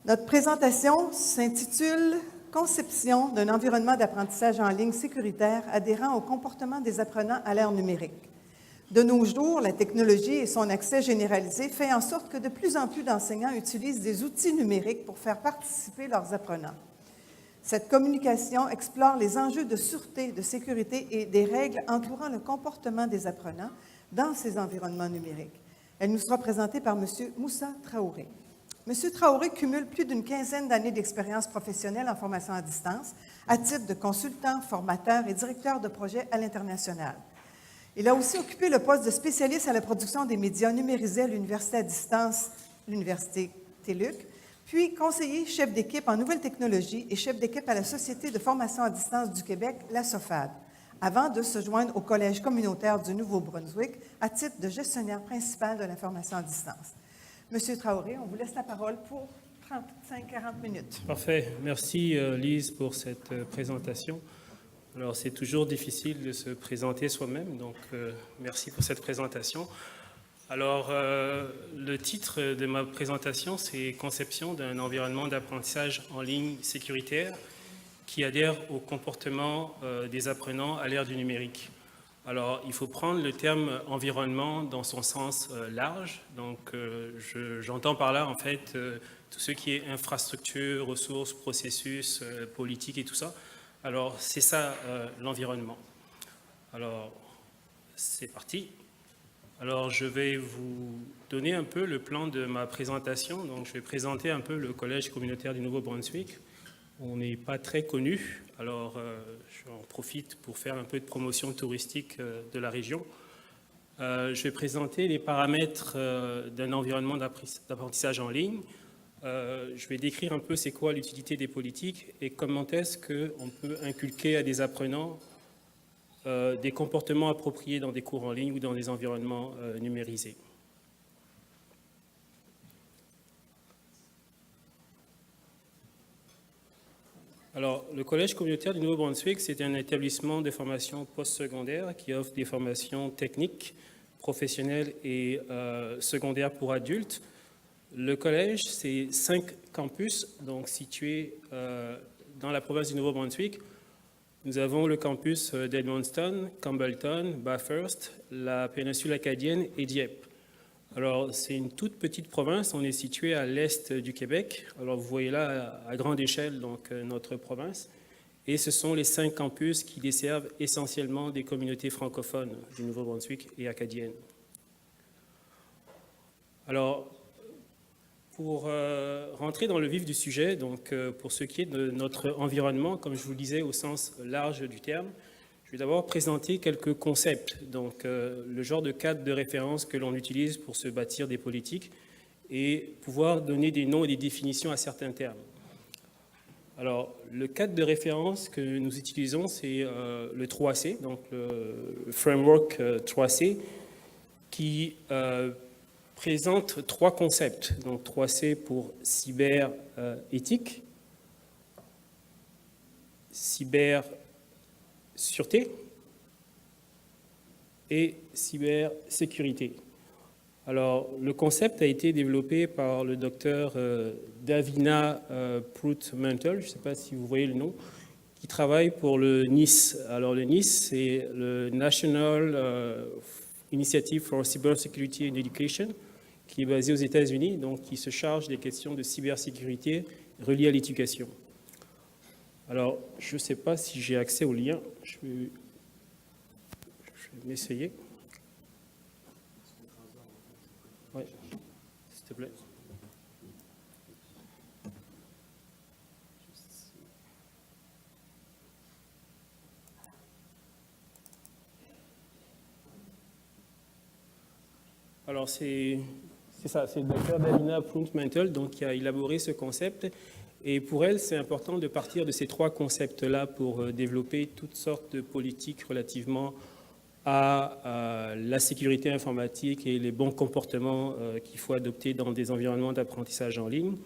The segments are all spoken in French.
Notre présentation s'intitule « Conception d'un environnement d'apprentissage en ligne sécuritaire adhérant au comportement des apprenants à l'ère numérique ». De nos jours, la technologie et son accès généralisé fait en sorte que de plus en plus d'enseignants utilisent des outils numériques pour faire participer leurs apprenants. Cette communication explore les enjeux de sûreté, de sécurité et des règles entourant le comportement des apprenants dans ces environnements numériques. Elle nous sera présentée par M. Moussa Traoré. M. Traoré cumule plus d'une quinzaine d'années d'expérience professionnelle en formation à distance, à titre de consultant, formateur et directeur de projet à l'international. Il a aussi occupé le poste de spécialiste à la production des médias numérisés à l'Université à distance, l'Université TÉLUQ, puis conseiller chef d'équipe en nouvelles technologies et chef d'équipe à la Société de formation à distance du Québec, la SOFAD, avant de se joindre au Collège communautaire du Nouveau-Brunswick à titre de gestionnaire principal de la formation à distance. Monsieur Traoré, on vous laisse la parole pour 35-40 minutes. Parfait. Merci, Lise, pour cette présentation. Alors, c'est toujours difficile de se présenter soi-même, donc merci pour cette présentation. Alors, le titre de ma présentation, c'est « Conception d'un environnement d'apprentissage en ligne sécuritaire qui adhère au comportement des apprenants à l'ère du numérique ». Alors, il faut prendre le terme « environnement » dans son sens large. Donc, j'entends par là, en fait, tout ce qui est infrastructure, ressources, processus, politique et tout ça. Alors, c'est ça l'environnement. Alors, c'est parti. Alors, je vais vous donner un peu le plan de ma présentation. Donc, je vais présenter un peu le Collège communautaire du Nouveau-Brunswick. On n'est pas très connu, alors j'en profite pour faire un peu de promotion touristique de la région. Je vais présenter les paramètres d'un environnement d'apprentissage en ligne. Je vais décrire un peu c'est quoi l'utilité des politiques et comment est-ce qu'on peut inculquer à des apprenants des comportements appropriés dans des cours en ligne ou dans des environnements numérisés. Alors, le Collège communautaire du Nouveau-Brunswick, c'est un établissement de formation postsecondaire qui offre des formations techniques, professionnelles et secondaires pour adultes. Le collège, c'est 5 campus, donc situés dans la province du Nouveau-Brunswick. Nous avons le campus d'Edmundston, Campbellton, Bathurst, la péninsule acadienne et Dieppe. Alors, c'est une toute petite province, on est situé à l'est du Québec. Alors, vous voyez là, à grande échelle, donc, notre province. Et ce sont les 5 campus qui desservent essentiellement des communautés francophones du Nouveau-Brunswick et acadiennes. Alors, pour rentrer dans le vif du sujet, donc, pour ce qui est de notre environnement, comme je vous le disais au sens large du terme, je vais d'abord présenter quelques concepts, donc le genre de cadre de référence que l'on utilise pour se bâtir des politiques et pouvoir donner des noms et des définitions à certains termes. Alors, le cadre de référence que nous utilisons, c'est le 3C, donc le framework 3C, qui présente 3 concepts. Donc, 3C pour cyber-éthique, cyber-sûreté et cybersécurité. Alors, le concept a été développé par le docteur Davina Prout-Mantle, je ne sais pas si vous voyez le nom, qui travaille pour le NIST. Alors, le NIST, c'est le National Initiative for Cybersecurity and Education, qui est basé aux États-Unis, donc qui se charge des questions de cybersécurité reliées à l'éducation. Alors, je ne sais pas si j'ai accès au lien. Je vais m'essayer. Oui, s'il te plaît. Alors, c'est ça, c'est le docteur Davina Prout-Mantle donc, qui a élaboré ce concept. Et pour elle, c'est important de partir de ces 3 concepts-là pour développer toutes sortes de politiques relativement à la sécurité informatique et les bons comportements qu'il faut adopter dans des environnements d'apprentissage en ligne.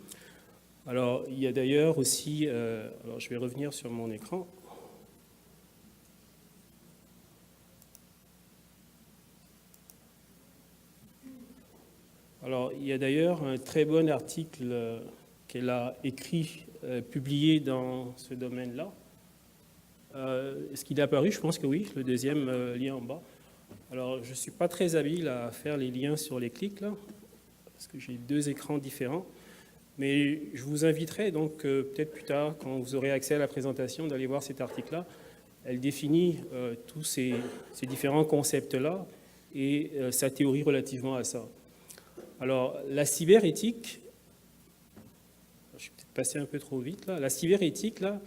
Alors, il y a d'ailleurs aussi, alors je vais revenir sur mon écran. Alors, il y a d'ailleurs un très bon article qu'elle a écrit, publié dans ce domaine-là. Est-ce qu'il est apparu? Je pense que oui, le deuxième lien en bas. Alors, je ne suis pas très habile à faire les liens sur les clics, là, parce que j'ai deux écrans différents. Mais je vous inviterai donc peut-être plus tard, quand vous aurez accès à la présentation, d'aller voir cet article-là. Elle définit tous ces différents concepts-là et sa théorie relativement à ça. Alors, la cyberéthique, je vais peut-être passer un peu trop vite là. La cyberéthique, là,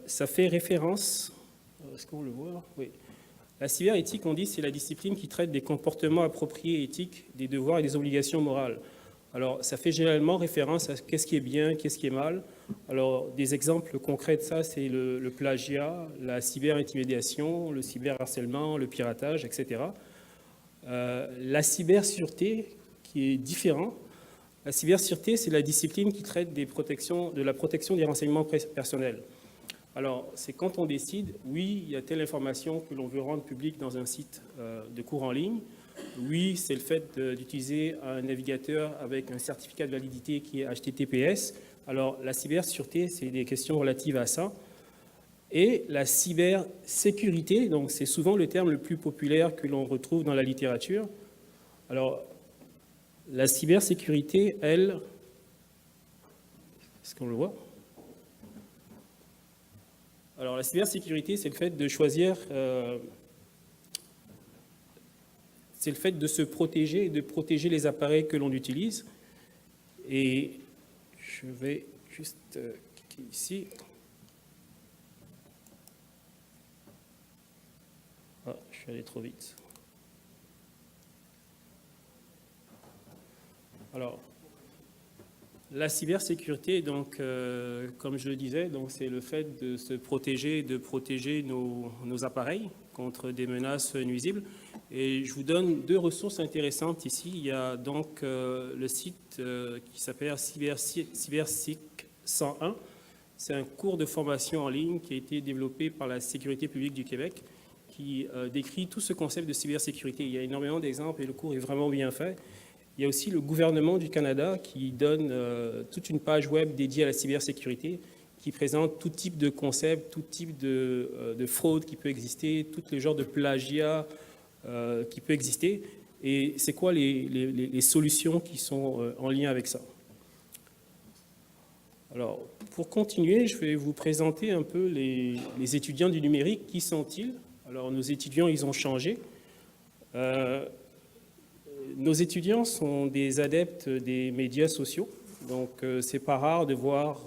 ça fait référence, est-ce qu'on le voit? Oui. La cyberéthique, on dit, c'est la discipline qui traite des comportements appropriés et éthiques, des devoirs et des obligations morales. Alors, ça fait généralement référence à qu'est-ce qui est bien, qu'est-ce qui est mal. Alors, des exemples concrets de ça, c'est le plagiat, la cyberintimidation, le cyberharcèlement, le piratage, etc. La cybersureté, qui est différent. La cybersureté, c'est la discipline qui traite de la protection des renseignements personnels. Alors, c'est quand on décide, oui, il y a telle information que l'on veut rendre publique dans un site de cours en ligne. Oui, c'est le fait d'utiliser un navigateur avec un certificat de validité qui est HTTPS. Alors, la cybersureté, c'est des questions relatives à ça. Et la cybersécurité, donc c'est souvent le terme le plus populaire que l'on retrouve dans la littérature. Alors, la cybersécurité, elle, est-ce qu'on le voit? Alors, la cybersécurité, c'est le fait de choisir, c'est le fait de se protéger et de protéger les appareils que l'on utilise. Et je vais juste cliquer ici. Ah, je suis allé trop vite. Alors, la cybersécurité, donc, comme je le disais, c'est le fait de se protéger, de protéger nos appareils contre des menaces nuisibles. Et je vous donne deux ressources intéressantes ici. Il y a donc le site qui s'appelle Cybersic 101. C'est un cours de formation en ligne qui a été développé par la Sécurité publique du Québec qui décrit tout ce concept de cybersécurité. Il y a énormément d'exemples et le cours est vraiment bien fait. Il y a aussi le gouvernement du Canada qui donne toute une page web dédiée à la cybersécurité qui présente tout type de concept, tout type de fraude qui peut exister, tous les genres de plagiat qui peut exister. Et c'est quoi les solutions qui sont en lien avec ça. Alors, pour continuer, je vais vous présenter un peu les étudiants du numérique. Qui sont-ils? Alors, nos étudiants, ils ont changé. Nos étudiants sont des adeptes des médias sociaux, donc c'est pas rare de voir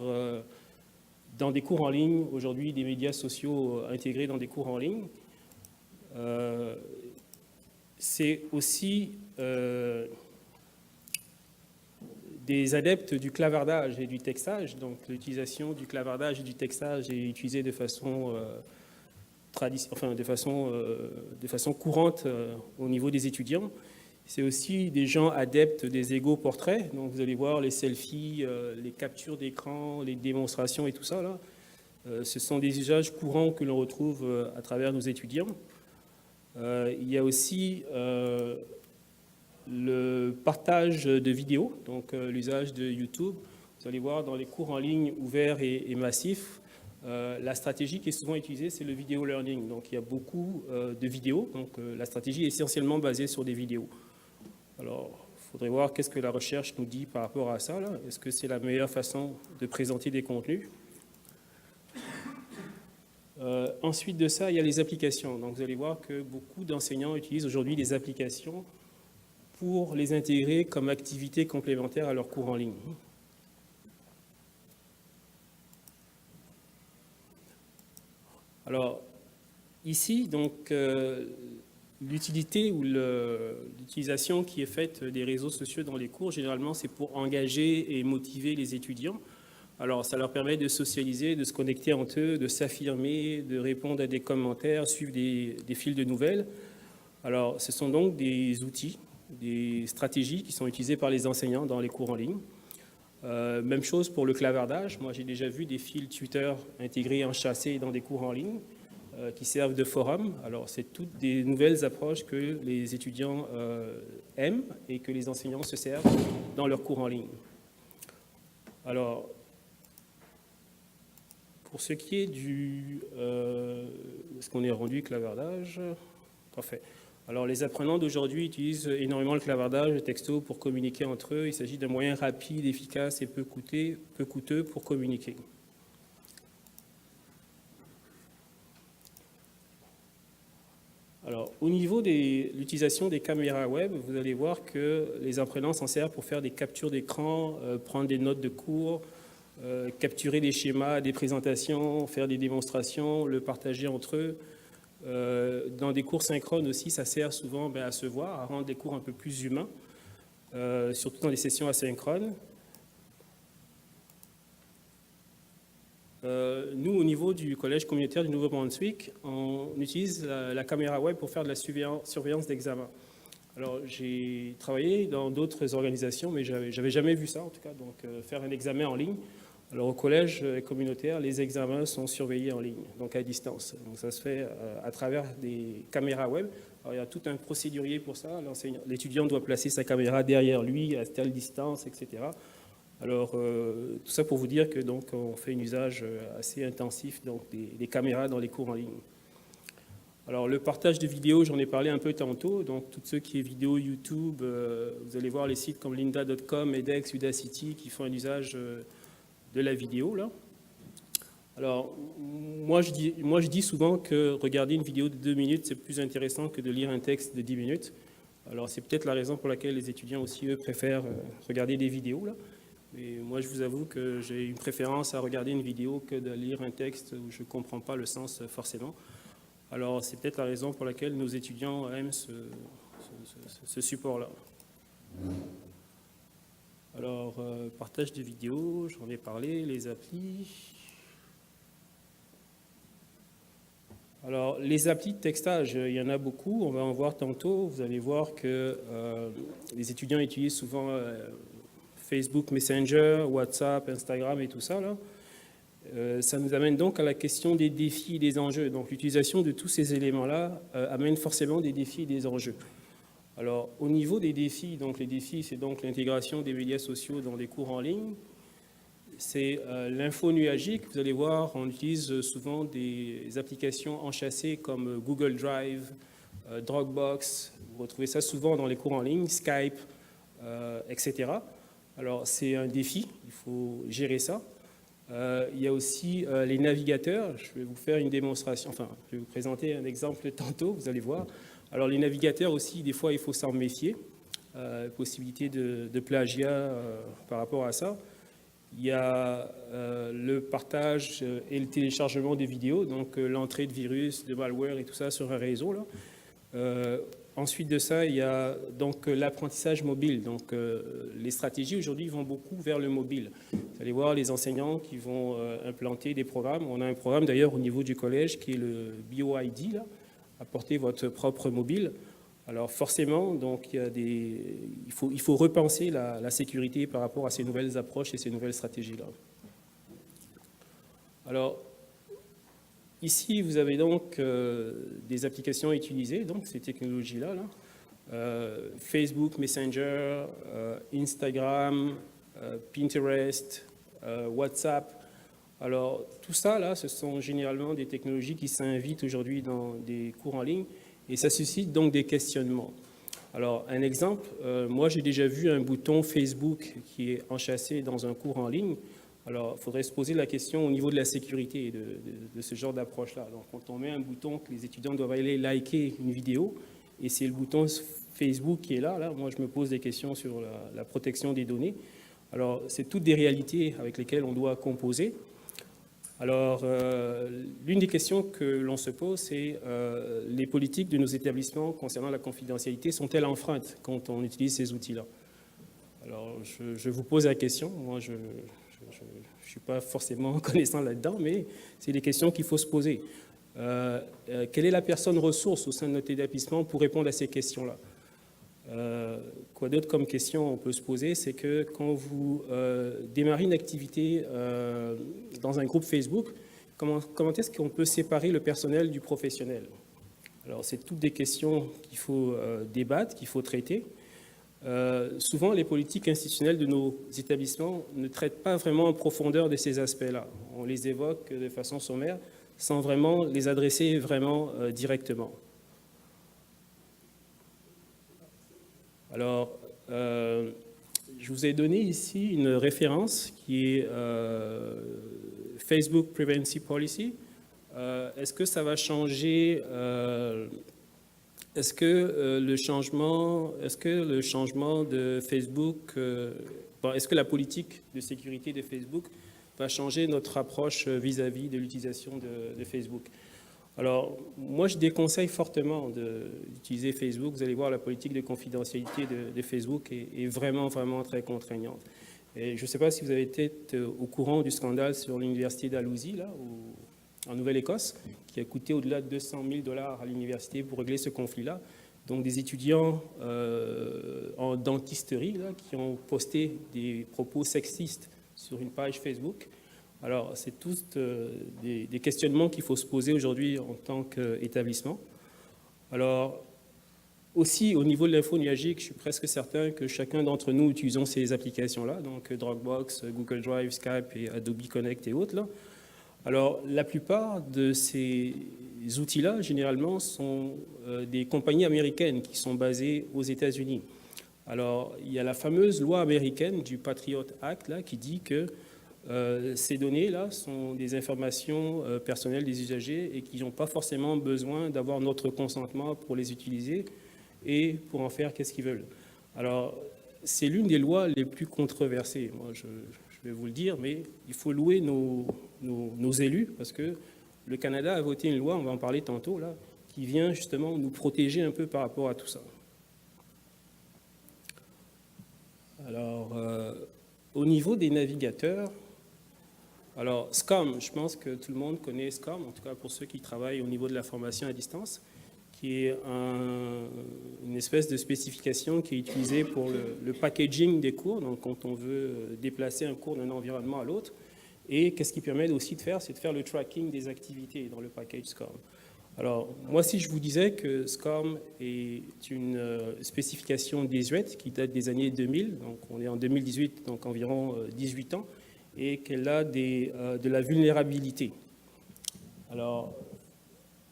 dans des cours en ligne aujourd'hui des médias sociaux intégrés dans des cours en ligne. C'est aussi des adeptes du clavardage et du textage, donc l'utilisation du clavardage et du textage est utilisée de façon de façon courante au niveau des étudiants. C'est aussi des gens adeptes des égaux portraits. Donc, vous allez voir les selfies, les captures d'écran, les démonstrations et tout ça. Là. Ce sont des usages courants que l'on retrouve à travers nos étudiants. Il y a aussi le partage de vidéos, donc l'usage de YouTube. Vous allez voir dans les cours en ligne ouverts et massifs, la stratégie qui est souvent utilisée, c'est le vidéo learning. Donc, il y a beaucoup de vidéos. Donc, la stratégie est essentiellement basée sur des vidéos. Alors, il faudrait voir qu'est-ce que la recherche nous dit par rapport à ça. Est-ce que c'est la meilleure façon de présenter des contenus? Ensuite de ça, il y a les applications. Donc, vous allez voir que beaucoup d'enseignants utilisent aujourd'hui des applications pour les intégrer comme activité complémentaire à leur cours en ligne. Alors, ici, donc, l'utilité ou l'utilisation qui est faite des réseaux sociaux dans les cours, généralement, c'est pour engager et motiver les étudiants. Alors, ça leur permet de socialiser, de se connecter entre eux, de s'affirmer, de répondre à des commentaires, suivre des fils de nouvelles. Alors, ce sont donc des outils, des stratégies qui sont utilisées par les enseignants dans les cours en ligne. Même chose pour le clavardage. Moi, j'ai déjà vu des fils Twitter intégrés, enchâssés dans des cours en ligne qui servent de forum. Alors, c'est toutes des nouvelles approches que les étudiants aiment et que les enseignants se servent dans leurs cours en ligne. Alors, pour ce qui est du... est-ce qu'on est rendu clavardage? Parfait. Alors, les apprenants d'aujourd'hui utilisent énormément le clavardage, le texto pour communiquer entre eux. Il s'agit d'un moyen rapide, efficace et peu coûteux pour communiquer. Alors, au niveau de l'utilisation des caméras web, vous allez voir que les apprenants s'en servent pour faire des captures d'écran, prendre des notes de cours, capturer des schémas, des présentations, faire des démonstrations, le partager entre eux. Dans des cours synchrones aussi, ça sert souvent à se voir, à rendre les cours un peu plus humains, surtout dans les sessions asynchrones. Nous, au niveau du Collège communautaire du Nouveau-Brunswick, on utilise la caméra web pour faire de la surveillance d'examen. Alors, j'ai travaillé dans d'autres organisations, mais je n'avais jamais vu ça, en tout cas, donc faire un examen en ligne. Alors, au Collège communautaire, les examens sont surveillés en ligne, donc à distance. Donc, ça se fait à travers des caméras web. Alors, il y a tout un procédurier pour ça. L'étudiant doit placer sa caméra derrière lui, à telle distance, etc. Alors, tout ça pour vous dire que donc, on fait un usage assez intensif donc, des caméras dans les cours en ligne. Alors, le partage de vidéos, j'en ai parlé un peu tantôt. Donc, tout ce qui est vidéo YouTube, vous allez voir les sites comme lynda.com, edX, Udacity qui font un usage de la vidéo. Là. Alors, moi je dis souvent que regarder une vidéo de 2 minutes, c'est plus intéressant que de lire un texte de 10 minutes. Alors, c'est peut-être la raison pour laquelle les étudiants aussi, eux, préfèrent regarder des vidéos. Là. Et moi, je vous avoue que j'ai une préférence à regarder une vidéo que de lire un texte où je ne comprends pas le sens forcément. Alors, c'est peut-être la raison pour laquelle nos étudiants aiment ce support-là. Alors, partage de vidéos, j'en ai parlé, les applis. Alors, les applis de textage, il y en a beaucoup, on va en voir tantôt. Vous allez voir que les étudiants utilisent souvent Facebook Messenger, WhatsApp, Instagram et tout ça, là. Ça nous amène donc à la question des défis et des enjeux. Donc, l'utilisation de tous ces éléments-là amène forcément des défis et des enjeux. Alors, au niveau des défis, donc les défis, c'est donc l'intégration des médias sociaux dans les cours en ligne. C'est l'info nuagique. Vous allez voir, on utilise souvent des applications enchâssées comme Google Drive, Dropbox. Vous retrouvez ça souvent dans les cours en ligne, Skype, etc. Alors, c'est un défi, il faut gérer ça. Il y a aussi les navigateurs. Je vais vous faire une démonstration, enfin, je vais vous présenter un exemple tantôt, vous allez voir. Alors, les navigateurs aussi, des fois, il faut s'en méfier. Possibilité de plagiat par rapport à ça. Il y a le partage et le téléchargement des vidéos, donc l'entrée de virus, de malware et tout ça sur un réseau, là. Ensuite de ça, il y a donc l'apprentissage mobile. Donc, les stratégies aujourd'hui vont beaucoup vers le mobile. Vous allez voir les enseignants qui vont implanter des programmes. On a un programme d'ailleurs au niveau du collège qui est le BioID, là, apporter votre propre mobile. Alors forcément, donc, il faut repenser la sécurité par rapport à ces nouvelles approches et ces nouvelles stratégies-là. Alors, ici, vous avez donc des applications utilisées, donc ces technologies-là, là. Facebook, Messenger, Instagram, Pinterest, WhatsApp. Alors, tout ça, là, ce sont généralement des technologies qui s'invitent aujourd'hui dans des cours en ligne et ça suscite donc des questionnements. Alors, un exemple, moi, j'ai déjà vu un bouton Facebook qui est enchâssé dans un cours en ligne. Alors, il faudrait se poser la question au niveau de la sécurité de ce genre d'approche-là. Donc, quand on met un bouton que les étudiants doivent aller liker une vidéo, et c'est le bouton Facebook qui est là, moi, je me pose des questions sur la protection des données. Alors, c'est toutes des réalités avec lesquelles on doit composer. Alors, l'une des questions que l'on se pose, c'est les politiques de nos établissements concernant la confidentialité sont-elles enfreintes quand on utilise ces outils-là? Alors, je vous pose la question. Moi, je ne suis pas forcément connaissant là-dedans, mais c'est des questions qu'il faut se poser. Quelle est la personne ressource au sein de notre établissement pour répondre à ces questions-là? Quoi d'autre comme question on peut se poser, c'est que quand vous démarrez une activité dans un groupe Facebook, comment est-ce qu'on peut séparer le personnel du professionnel? Alors, c'est toutes des questions qu'il faut débattre, qu'il faut traiter. souvent, les politiques institutionnelles de nos établissements ne traitent pas vraiment en profondeur de ces aspects-là. On les évoque de façon sommaire, sans vraiment les adresser vraiment directement. Alors, je vous ai donné ici une référence qui est Facebook Privacy Policy. Est-ce que ça va changer Est-ce que le changement de Facebook, est-ce que la politique de sécurité de Facebook va changer notre approche vis-à-vis de l'utilisation de Facebook? Alors, moi, je déconseille fortement d'utiliser Facebook. Vous allez voir, la politique de confidentialité de Facebook est vraiment, vraiment très contraignante. Et je ne sais pas si vous avez été au courant du scandale sur l'université d'Alousie, là, en Nouvelle-Écosse, qui a coûté au-delà de 200 000 $ à l'université pour régler ce conflit-là. Donc, des étudiants en dentisterie là, qui ont posté des propos sexistes sur une page Facebook. Alors, c'est tous des questionnements qu'il faut se poser aujourd'hui en tant qu'établissement. Alors, aussi, au niveau de l'info nuagique, je suis presque certain que chacun d'entre nous utilisons ces applications-là, donc Dropbox, Google Drive, Skype et Adobe Connect et autres. Là. Alors, la plupart de ces outils-là, généralement, sont des compagnies américaines qui sont basées aux États-Unis. Alors, il y a la fameuse loi américaine du Patriot Act là, qui dit que ces données-là sont des informations personnelles des usagers et qui n'ont pas forcément besoin d'avoir notre consentement pour les utiliser et pour en faire qu'est-ce qu'ils veulent. Alors, c'est l'une des lois les plus controversées. Moi, je vais vous le dire, mais il faut louer nos élus parce que le Canada a voté une loi, on va en parler tantôt, là, qui vient justement nous protéger un peu par rapport à tout ça. Alors, au niveau des navigateurs, alors SCOM, je pense que tout le monde connaît SCOM, en tout cas pour ceux qui travaillent au niveau de la formation à distance, qui est une espèce de spécification qui est utilisée pour le packaging des cours, donc quand on veut déplacer un cours d'un environnement à l'autre. Et qu'est-ce qui permet aussi de faire, c'est de faire le tracking des activités dans le package SCOM. Alors, moi, si je vous disais que SCOM est une spécification désuète qui date des années 2000, donc on est en 2018, donc environ 18 ans, et qu'elle a de la vulnérabilité. Alors,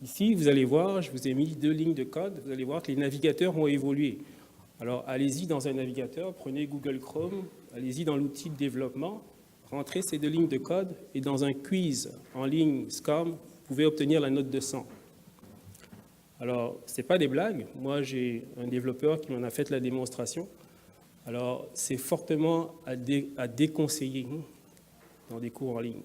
ici, vous allez voir, je vous ai mis 2 lignes de code, vous allez voir que les navigateurs ont évolué. Alors, allez-y dans un navigateur, prenez Google Chrome, allez-y dans l'outil de développement, rentrez ces 2 lignes de code, et dans un quiz en ligne SCOM, vous pouvez obtenir la note de 100. Alors, ce n'est pas des blagues. Moi, j'ai un développeur qui m'en a fait la démonstration. Alors, c'est fortement à déconseiller dans des cours en ligne.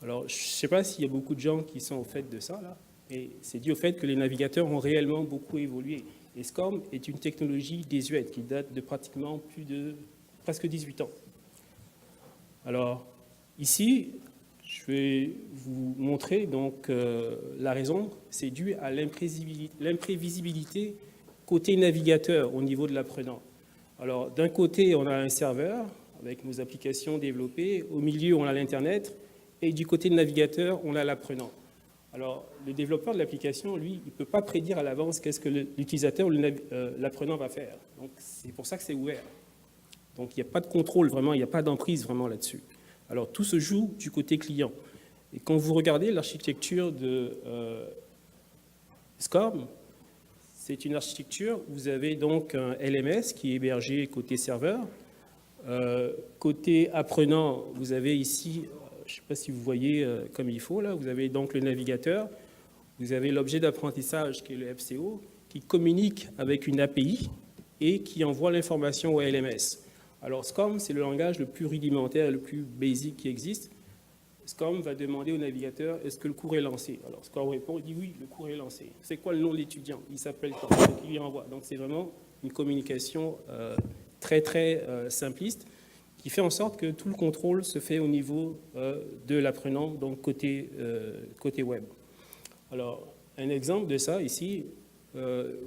Alors, je ne sais pas s'il y a beaucoup de gens qui sont au fait de ça, là, mais c'est dû au fait que les navigateurs ont réellement beaucoup évolué. Et SCOM est une technologie désuète qui date de pratiquement presque 18 ans. Alors, ici, je vais vous montrer donc la raison, c'est dû à l'imprévisibilité côté navigateur au niveau de l'apprenant. Alors, d'un côté, on a un serveur avec nos applications développées, au milieu, on a l'Internet, et du côté de navigateur, on a l'apprenant. Alors, le développeur de l'application, lui, il ne peut pas prédire à l'avance qu'est-ce que l'utilisateur ou l'apprenant va faire. Donc, c'est pour ça que c'est ouvert. Donc, il n'y a pas de contrôle vraiment, il n'y a pas d'emprise vraiment là-dessus. Alors, tout se joue du côté client. Et quand vous regardez l'architecture de SCOM, c'est une architecture, vous avez donc un LMS qui est hébergé côté serveur. Côté apprenant, vous avez ici, je ne sais pas si vous voyez comme il faut, là, vous avez donc le navigateur, vous avez l'objet d'apprentissage qui est le FCO, qui communique avec une API et qui envoie l'information au LMS. Alors, SCOM, c'est le langage le plus rudimentaire et le plus basic qui existe. SCOM va demander au navigateur, est-ce que le cours est lancé? Alors, SCOM répond, il dit oui, le cours est lancé. C'est quoi le nom de l'étudiant? Il s'appelle quoi? Donc, il lui envoie. Donc, c'est vraiment une communication très, très simpliste qui fait en sorte que tout le contrôle se fait au niveau de l'apprenant, donc côté web. Alors, un exemple de ça ici,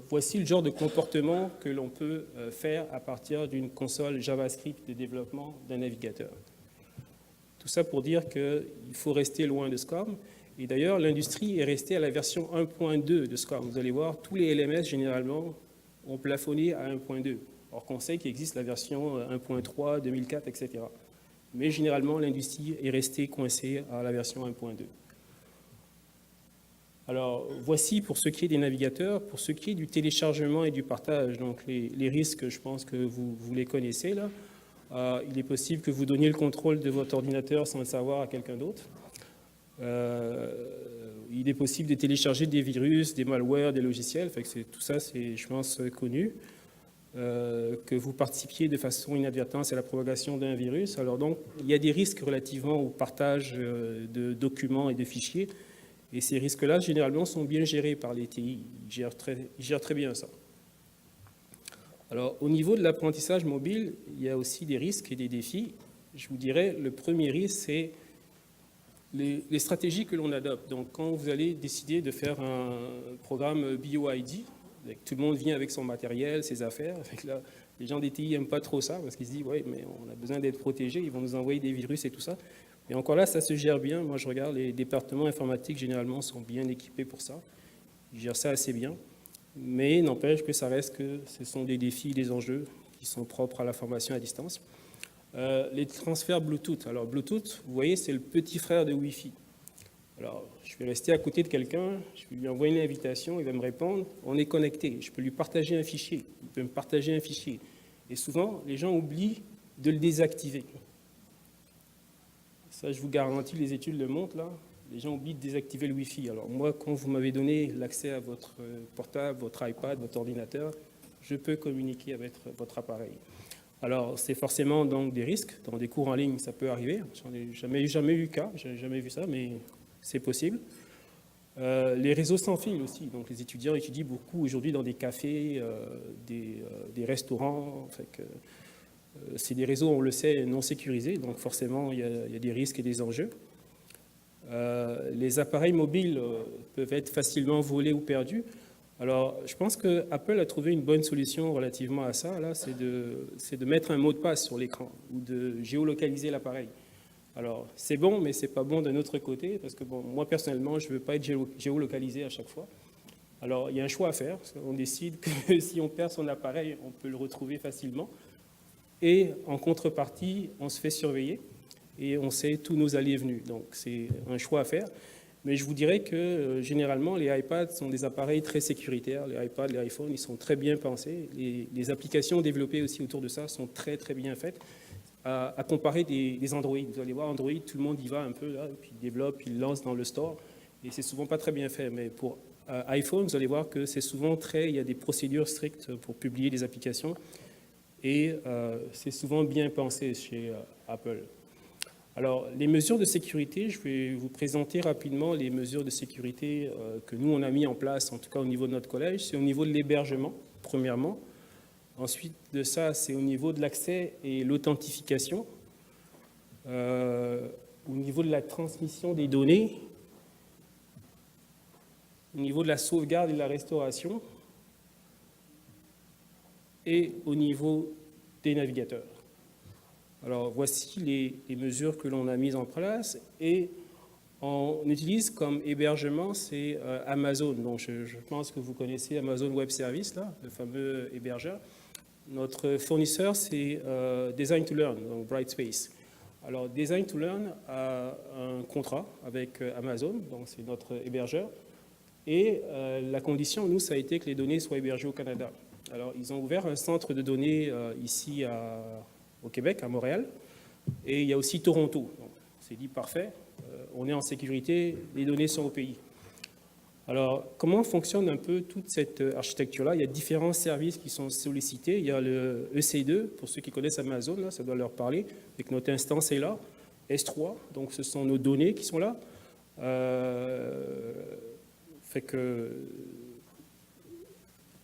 voici le genre de comportement que l'on peut faire à partir d'une console JavaScript de développement d'un navigateur. Tout ça pour dire qu'il faut rester loin de SCOM. Et d'ailleurs, l'industrie est restée à la version 1.2 de SCOM. Vous allez voir, tous les LMS, généralement, ont plafonné à 1.2. Or qu'on sait qu'il existe la version 1.3, 2004, etc. Mais généralement, l'industrie est restée coincée à la version 1.2. Alors, voici pour ce qui est des navigateurs, pour ce qui est du téléchargement et du partage, donc les risques, je pense que vous les connaissez là. Il est possible que vous donniez le contrôle de votre ordinateur sans le savoir à quelqu'un d'autre. Il est possible de télécharger des virus, des malwares, des logiciels, tout ça c'est, je pense, connu. Que vous participiez de façon inadvertante à la propagation d'un virus. Alors donc, il y a des risques relativement au partage de documents et de fichiers. Et ces risques-là, généralement, sont bien gérés par les TI. Ils gèrent très bien ça. Alors, au niveau de l'apprentissage mobile, il y a aussi des risques et des défis. Je vous dirais, le premier risque, c'est les stratégies que l'on adopte. Donc, quand vous allez décider de faire un programme BioID, tout le monde vient avec son matériel, ses affaires. Là, les gens des TI n'aiment pas trop ça parce qu'ils se disent « oui, mais on a besoin d'être protégés, ils vont nous envoyer des virus et tout ça ». Et encore là, ça se gère bien. Moi, je regarde, les départements informatiques, généralement, sont bien équipés pour ça. Ils gèrent ça assez bien. Mais n'empêche que ça reste que ce sont des défis, des enjeux qui sont propres à la formation à distance. Les transferts Bluetooth. Alors, Bluetooth, vous voyez, c'est le petit frère de Wi-Fi. Alors, je vais rester à côté de quelqu'un, je vais lui envoyer une invitation, il va me répondre, on est connecté. Je peux lui partager un fichier, il peut me partager un fichier. Et souvent, les gens oublient de le désactiver. Ça, je vous garantis, les études le montrent, là. Les gens oublient de désactiver le Wi-Fi. Alors moi, quand vous m'avez donné l'accès à votre portable, votre iPad, votre ordinateur, je peux communiquer avec votre appareil. Alors, c'est forcément donc des risques. Dans des cours en ligne, ça peut arriver. J'en ai jamais eu cas, j'ai jamais vu ça, mais c'est possible. Les réseaux sans fil aussi. Donc, les étudiants étudient beaucoup aujourd'hui dans des cafés, des restaurants. C'est des réseaux, on le sait, non sécurisés. Donc, forcément, il y a des risques et des enjeux. Les appareils mobiles peuvent être facilement volés ou perdus. Alors, je pense que Apple a trouvé une bonne solution relativement à ça. Là, c'est de mettre un mot de passe sur l'écran ou de géolocaliser l'appareil. Alors, c'est bon, mais c'est pas bon d'un autre côté, parce que bon, moi, personnellement, je ne veux pas être géolocalisé à chaque fois. Alors, il y a un choix à faire. On décide que si on perd son appareil, on peut le retrouver facilement. Et en contrepartie, on se fait surveiller et on sait tous nos allées et venues. Donc, c'est un choix à faire. Mais je vous dirais que généralement, les iPads sont des appareils très sécuritaires. Les iPads, les iPhones, ils sont très bien pensés. Les applications développées aussi autour de ça sont très, très bien faites. À comparer des Android. Vous allez voir Android, tout le monde y va un peu, là, puis il développe, il lance dans le store, et c'est souvent pas très bien fait. Mais pour iPhone, vous allez voir que c'est souvent il y a des procédures strictes pour publier des applications, et c'est souvent bien pensé chez Apple. Alors, les mesures de sécurité, je vais vous présenter rapidement les mesures de sécurité que nous, on a mis en place, en tout cas au niveau de notre collège. C'est au niveau de l'hébergement, premièrement. Ensuite de ça, c'est au niveau de l'accès et l'authentification, au niveau de la transmission des données, au niveau de la sauvegarde et de la restauration, et au niveau des navigateurs. Alors, voici les mesures que l'on a mises en place, et on utilise comme hébergement, c'est Amazon. Donc, je pense que vous connaissez Amazon Web Services, là, le fameux hébergeur. Notre fournisseur, c'est Design to Learn, donc Brightspace. Alors, Design to Learn a un contrat avec Amazon, donc c'est notre hébergeur. Et la condition, nous, ça a été que les données soient hébergées au Canada. Alors, ils ont ouvert un centre de données ici au Québec, à Montréal. Et il y a aussi Toronto. Donc, c'est dit parfait, on est en sécurité, les données sont au pays. Alors, comment fonctionne un peu toute cette architecture-là? Il y a différents services qui sont sollicités. Il y a le EC2, pour ceux qui connaissent Amazon, là, ça doit leur parler, et que notre instance est là. S3, donc ce sont nos données qui sont là.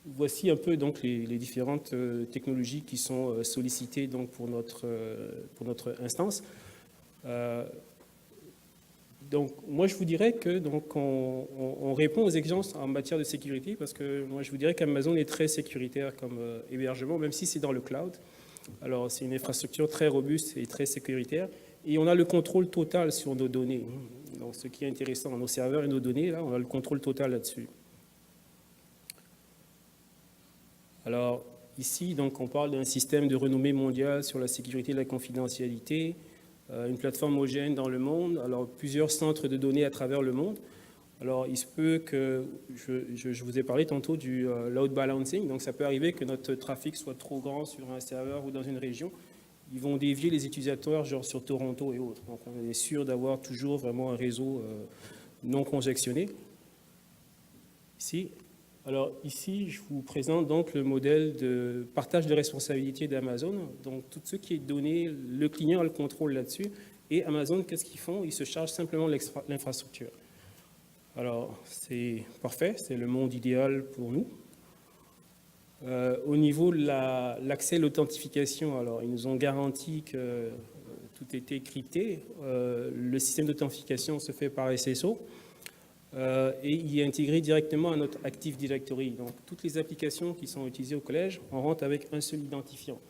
Voici un peu donc les différentes technologies qui sont sollicitées donc, pour notre instance. Donc, moi, je vous dirais que donc, on répond aux exigences en matière de sécurité parce que moi, je vous dirais qu'Amazon est très sécuritaire comme hébergement, même si c'est dans le cloud. Alors, c'est une infrastructure très robuste et très sécuritaire. Et on a le contrôle total sur nos données. Donc, ce qui est intéressant, nos serveurs et nos données, là, on a le contrôle total là-dessus. Alors, ici, donc, on parle d'un système de renommée mondiale sur la sécurité et la confidentialité, une plateforme homogène dans le monde, alors plusieurs centres de données à travers le monde. Alors, il se peut que, je vous ai parlé tantôt du load balancing, donc ça peut arriver que notre trafic soit trop grand sur un serveur ou dans une région. Ils vont dévier les utilisateurs, genre sur Toronto et autres. Donc, on est sûr d'avoir toujours vraiment un réseau non congestionné. Ici, alors ici, je vous présente donc le modèle de partage de responsabilité d'Amazon. Donc, tout ce qui est donné, le client a le contrôle là-dessus. Et Amazon, qu'est-ce qu'ils font? Ils se chargent simplement de l'infrastructure. Alors, c'est parfait, c'est le monde idéal pour nous. Au niveau de l'accès à l'authentification, alors ils nous ont garanti que tout était crypté. Le système d'authentification se fait par SSO et il est intégré directement à notre Active Directory. Donc, toutes les applications qui sont utilisées au collège, on rentre avec un seul identifiant.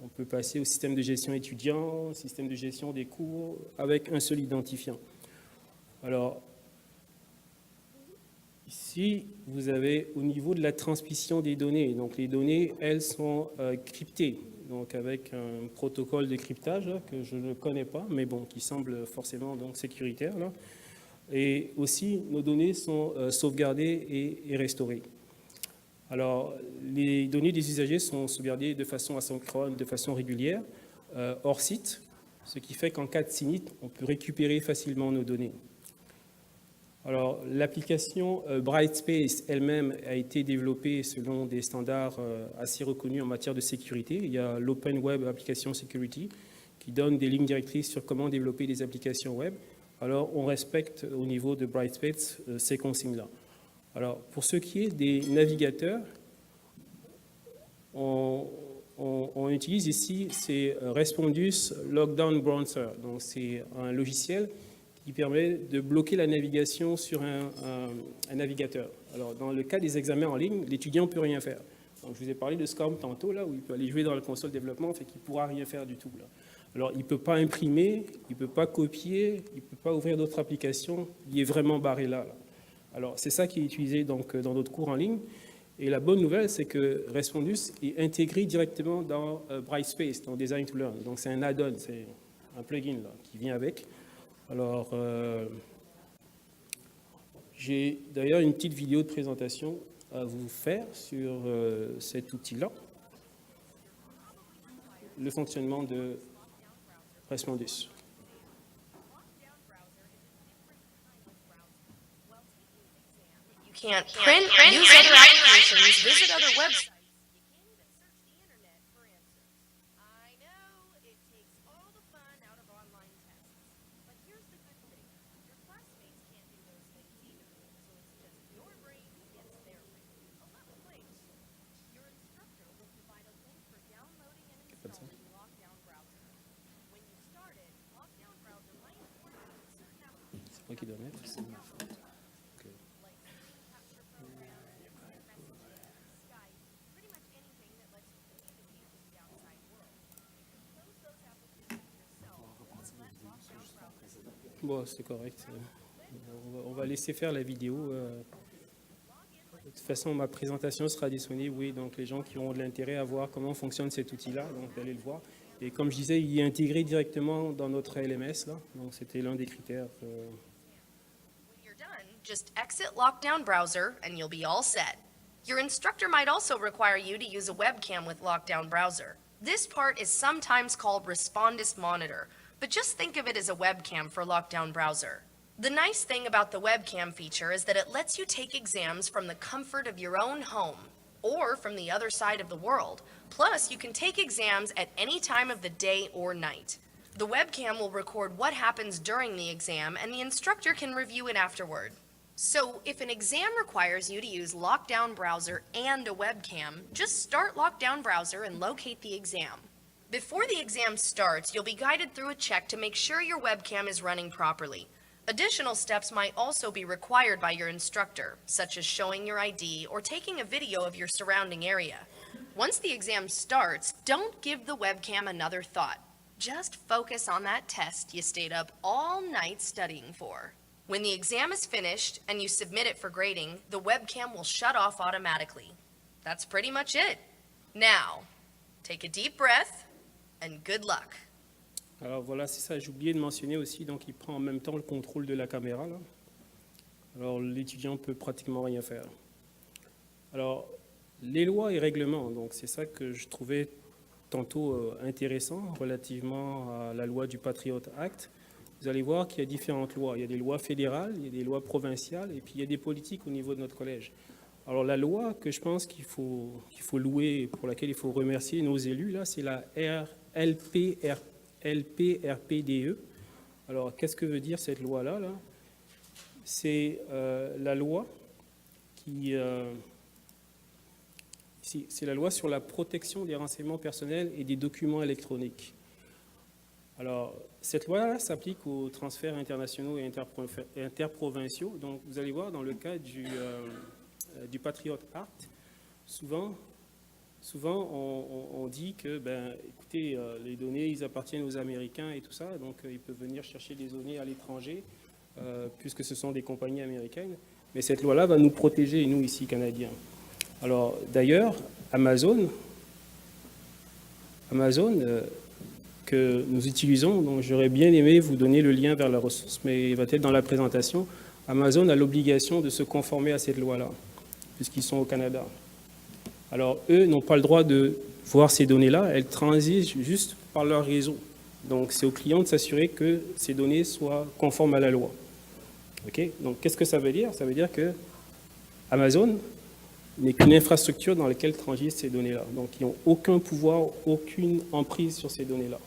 On peut passer au système de gestion étudiant, au système de gestion des cours, avec un seul identifiant. Alors, ici, vous avez au niveau de la transmission des données. Donc, les données, elles sont cryptées, donc avec un protocole de cryptage là, que je ne connais pas, mais bon, qui semble forcément donc sécuritaire. Là. Et aussi, nos données sont sauvegardées et restaurées. Alors, les données des usagers sont sauvegardées de façon asynchrone, de façon régulière, hors site, ce qui fait qu'en cas de sinistre, on peut récupérer facilement nos données. Alors, l'application Brightspace elle-même a été développée selon des standards assez reconnus en matière de sécurité. Il y a l'Open Web Application Security qui donne des lignes directrices sur comment développer des applications web. Alors, on respecte au niveau de Brightspace ces consignes-là. Alors, pour ce qui est des navigateurs, on utilise ici c'est Respondus Lockdown Browser. Donc, c'est un logiciel qui permet de bloquer la navigation sur un navigateur. Alors, dans le cas des examens en ligne, l'étudiant ne peut rien faire. Donc, je vous ai parlé de SCORM tantôt, là, où il peut aller jouer dans la console développement, fait qu'il ne pourra rien faire du tout. Là. Alors, il ne peut pas imprimer, il ne peut pas copier, il ne peut pas ouvrir d'autres applications, il est vraiment barré là. Alors, c'est ça qui est utilisé donc, dans notre cours en ligne. Et la bonne nouvelle, c'est que Respondus est intégré directement dans Brightspace, dans Design to Learn. Donc, c'est un add-on, c'est un plugin là, qui vient avec. Alors, j'ai d'ailleurs une petite vidéo de présentation à vous faire sur cet outil-là, le fonctionnement de Respondus. You can't print, use other applications, visit other websites. C'est moi qui dois mettre. Bon, c'est correct. On va laisser faire la vidéo. De toute façon, ma présentation sera disponible, oui, donc les gens qui ont de l'intérêt à voir comment fonctionne cet outil-là, donc allez le voir. Et comme je disais, il est intégré directement dans notre LMS, là, donc c'était l'un des critères. When you're done, just exit Lockdown Browser and you'll be all set. Your instructor might also require you to use a webcam with Lockdown Browser. This part is sometimes called Respondus Monitor, but just think of it as a webcam for Lockdown Browser. The nice thing about the webcam feature is that it lets you take exams from the comfort of your own home or from the other side of the world. Plus, you can take exams at any time of the day or night. The webcam will record what happens during the exam and the instructor can review it afterward. So, if an exam requires you to use Lockdown Browser and a webcam, just start Lockdown Browser and locate the exam. Before the exam starts, you'll be guided through a check to make sure your webcam is running properly. Additional steps might also be required by your instructor, such as showing your ID or taking a video of your surrounding area. Once the exam starts, don't give the webcam another thought. Just focus on that test you stayed up all night studying for. When the exam is finished and you submit it for grading, the webcam will shut off automatically. That's pretty much it. Now, take a deep breath and good luck. Alors voilà, c'est ça, j'ai oublié de mentionner aussi, donc il prend en même temps le contrôle de la caméra, là. Alors l'étudiant peut pratiquement rien faire. Alors, les lois et règlements, donc c'est ça que je trouvais tantôt intéressant relativement à la loi du Patriot Act. Vous allez voir qu'il y a différentes lois. Il y a des lois fédérales, il y a des lois provinciales, et puis il y a des politiques au niveau de notre collège. Alors la loi que je pense qu'il faut louer, pour laquelle il faut remercier nos élus, là, c'est la LPRPDE. Alors qu'est-ce que veut dire cette loi-là, là? C'est la loi qui... c'est la loi sur la protection des renseignements personnels et des documents électroniques. Alors, cette loi-là s'applique aux transferts internationaux et interprovinciaux. Donc, vous allez voir, dans le cas du Patriot Act, souvent on dit que, écoutez, les données, ils appartiennent aux Américains et tout ça, donc ils peuvent venir chercher des données à l'étranger, puisque ce sont des compagnies américaines. Mais cette loi-là va nous protéger, nous, ici, Canadiens. Alors, d'ailleurs, Amazon que nous utilisons, donc j'aurais bien aimé vous donner le lien vers la ressource, mais il va être dans la présentation. Amazon a l'obligation de se conformer à cette loi-là, puisqu'ils sont au Canada. Alors, eux n'ont pas le droit de voir ces données-là, elles transigent juste par leur réseau. Donc, c'est aux clients de s'assurer que ces données soient conformes à la loi. OK? Donc, qu'est-ce que ça veut dire? Ça veut dire que Amazon n'est qu'une infrastructure dans laquelle transigent ces données-là. Donc, ils n'ont aucun pouvoir, aucune emprise sur ces données-là.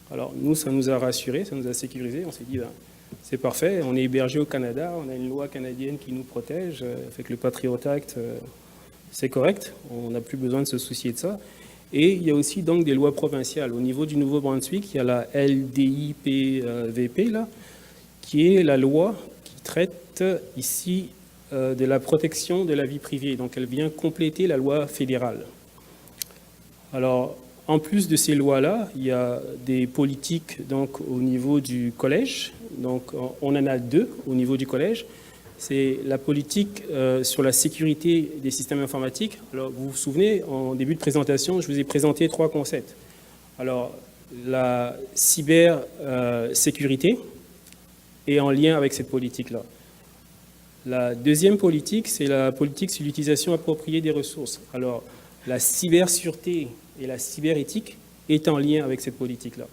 Alors, nous, ça nous a rassurés, ça nous a sécurisés. On s'est dit, c'est parfait, on est hébergé au Canada, on a une loi canadienne qui nous protège, fait que le Patriot Act, c'est correct, on n'a plus besoin de se soucier de ça. Et il y a aussi donc des lois provinciales. Au niveau du Nouveau-Brunswick, il y a la LDIPVP, là, qui est la loi qui traite ici de la protection de la vie privée. Donc, elle vient compléter la loi fédérale. Alors, en plus de ces lois-là, il y a des politiques donc, au niveau du collège. Donc, on en a deux au niveau du collège. C'est la politique sur la sécurité des systèmes informatiques. Alors, vous vous souvenez, en début de présentation, je vous ai présenté 3 concepts. Alors, la cybersécurité est en lien avec cette politique-là. La deuxième politique, c'est la politique sur l'utilisation appropriée des ressources. Alors, la cybersécurité et la cyberéthique est en lien avec cette politique-là.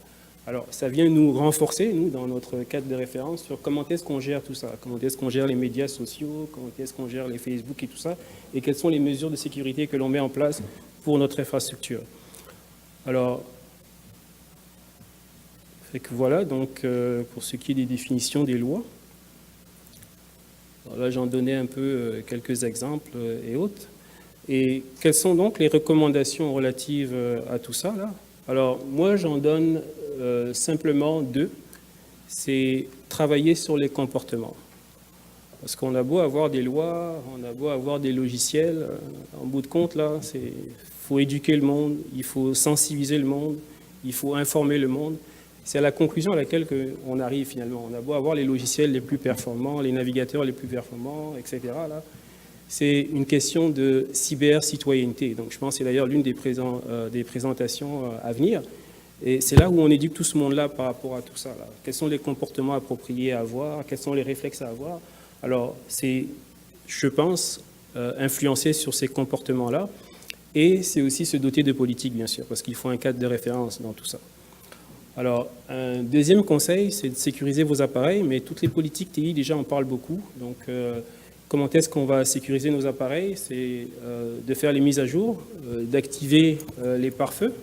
Alors, ça vient nous renforcer, nous, dans notre cadre de référence, sur comment est-ce qu'on gère tout ça, comment est-ce qu'on gère les médias sociaux, comment est-ce qu'on gère les Facebook et tout ça, et quelles sont les mesures de sécurité que l'on met en place pour notre infrastructure. Alors, fait que voilà, donc, pour ce qui est des définitions des lois. Alors là, j'en donnais un peu quelques exemples et autres. Et quelles sont donc les recommandations relatives à tout ça, là? Alors, moi, j'en donne simplement 2. C'est travailler sur les comportements. Parce qu'on a beau avoir des lois, on a beau avoir des logiciels, en bout de compte, là, il faut éduquer le monde, il faut sensibiliser le monde, il faut informer le monde. C'est à la conclusion à laquelle on arrive finalement. On a beau avoir les logiciels les plus performants, les navigateurs les plus performants, etc. Là, c'est une question de cyber-citoyenneté. Donc je pense que c'est d'ailleurs l'une des présentations à venir. Et c'est là où on éduque tout ce monde-là par rapport à tout ça, là. Quels sont les comportements appropriés à avoir? Quels sont les réflexes à avoir? Alors c'est, je pense, influencer sur ces comportements-là. Et c'est aussi se doter de politique, bien sûr, parce qu'il faut un cadre de référence dans tout ça. Alors, un deuxième conseil, c'est de sécuriser vos appareils, mais toutes les politiques TI, déjà, en parlent beaucoup. Donc, comment est-ce qu'on va sécuriser nos appareils? C'est de faire les mises à jour, d'activer les pare-feux,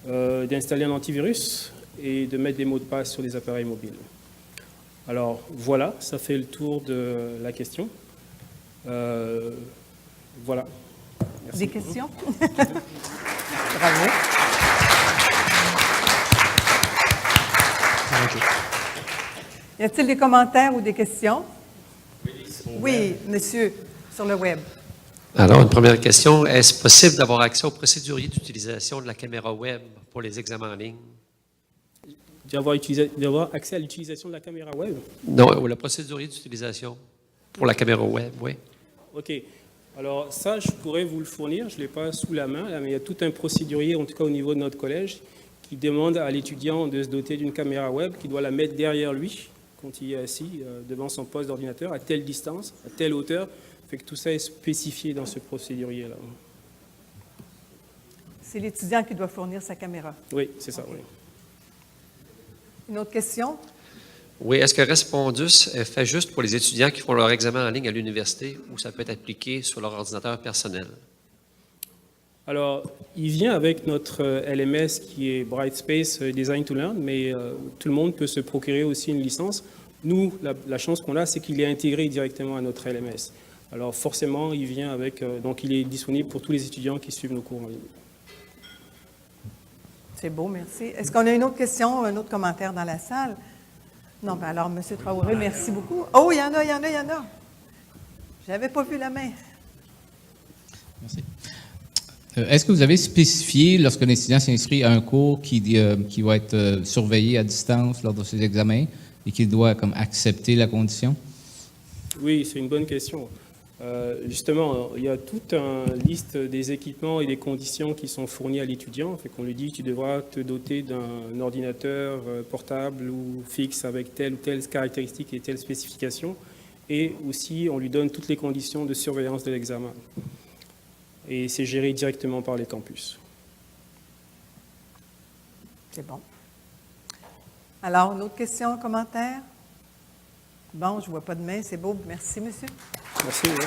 d'installer un antivirus et de mettre des mots de passe sur les appareils mobiles. Alors, voilà, ça fait le tour de la question. Voilà. Merci. Des questions? Bravo. Y a-t-il des commentaires ou des questions? Oui, monsieur, sur le web. Alors, une première question. Est-ce possible d'avoir accès au procédurier d'utilisation de la caméra web pour les examens en ligne? D'avoir accès à l'utilisation de la caméra web? Non, le procédurier d'utilisation pour la caméra web, oui. OK. Alors ça, je pourrais vous le fournir, je ne l'ai pas sous la main, là, mais il y a tout un procédurier, en tout cas au niveau de notre collège, qui demande à l'étudiant de se doter d'une caméra web, qui doit la mettre derrière lui, quand il est assis devant son poste d'ordinateur, à telle distance, à telle hauteur, fait que tout ça est spécifié dans ce procédurier-là. C'est l'étudiant qui doit fournir sa caméra. Oui, c'est ça, oui. Une autre question? Oui, est-ce que Respondus est fait juste pour les étudiants qui font leur examen en ligne à l'université ou ça peut être appliqué sur leur ordinateur personnel? Alors, il vient avec notre LMS qui est Brightspace Design to Learn, mais tout le monde peut se procurer aussi une licence. Nous, la chance qu'on a, c'est qu'il est intégré directement à notre LMS. Alors, forcément, il vient avec, donc il est disponible pour tous les étudiants qui suivent nos cours en ligne. C'est beau, merci. Est-ce qu'on a une autre question, un autre commentaire dans la salle? Non, bien alors, M. Traoré, merci beaucoup. Oh, il y en a. Je n'avais pas vu la main. Merci. Est-ce que vous avez spécifié, lorsqu'un étudiant s'inscrit à un cours qui va être surveillé à distance lors de ses examens et qu'il doit comme accepter la condition? Oui, c'est une bonne question. Justement, il y a toute une liste des équipements et des conditions qui sont fournis à l'étudiant. Fait qu'on lui dit tu devras te doter d'un ordinateur portable ou fixe avec telle ou telle caractéristique et telle spécification. Et aussi, on lui donne toutes les conditions de surveillance de l'examen. Et c'est géré directement par les campus. C'est bon. Alors, une autre question, un commentaire? Bon, je ne vois pas de main, c'est beau. Merci, monsieur. Merci. Oui.